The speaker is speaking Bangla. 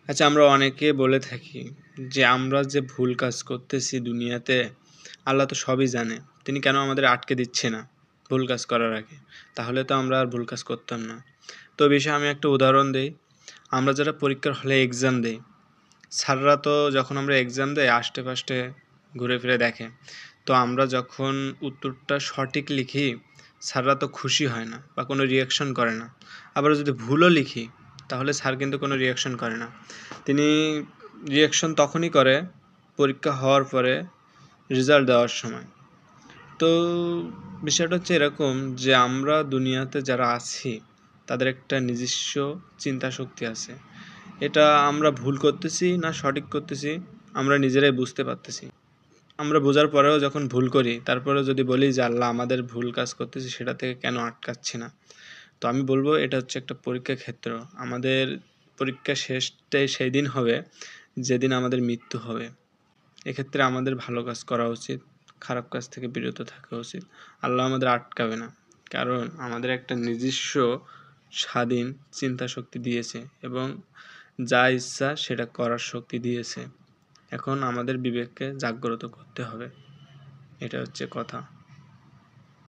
আচ্ছা, আমরা অনেকে বলে থাকি যে আমরা যে ভুল কাজ করতেছি দুনিয়াতে, আল্লাহ তো সবই জানে। তিনি কেন আমাদের আটকে দিচ্ছে না ভুল কাজ করার আগে? তাহলে তো আমরা আর ভুল কাজ করতাম না। তো এই বিষয়ে আমি একটা উদাহরণ দেই। আমরা যারা পরীক্ষার হলে এক্সাম দেই, স্যাররা তো যখন আমরা এক্সাম দেই আষ্টে-পাষ্টে ঘুরে ফিরে দেখে। তো আমরা যখন উত্তরটা সঠিক লিখি, স্যাররা তো খুশি হয় না বা কোনো রিঅ্যাকশন করে না। আবার যদি ভুলও লিখি, তাহলে স্যার কিন্তু কোনো রিঅ্যাকশন করে না। তিনি রিঅ্যাকশন তখনই করে পরীক্ষা হওয়ার পরে রেজাল্ট দেওয়ার সময়। তো বিষয়টা হচ্ছে এরকম যে আমরা দুনিয়াতে যারা আছি তাদের একটা নিজস্ব চিন্তা শক্তি আছে। এটা আমরা ভুল করতেছি না সঠিক করতেছি আমরা নিজেরাই বুঝতে পারতেছি। আমরা বোঝার পরেও যখন ভুল করি তারপরেও যদি বলি যে আল্লাহ আমাদের ভুল কাজ করতেছি সেটা থেকে কেন আটকাচ্ছি না? তো আমি বলবো এটা হচ্ছে একটা পরীক্ষা ক্ষেত্র। আমাদের পরীক্ষা শেষটাই সেই দিন হবে যেদিন আমাদের মৃত্যু হবে। এক্ষেত্রে আমাদের ভালো কাজ করা উচিত, খারাপ কাজ থেকে বিরত থাকা উচিত। আল্লাহ আমাদের আটকাবে না, কারণ আমাদের একটা নিজস্ব স্বাধীন চিন্তা শক্তি দিয়েছে এবং যা ইচ্ছা সেটা করার শক্তি দিয়েছে। এখন আমাদের বিবেককে জাগ্রত করতে হবে, এটা হচ্ছে কথা।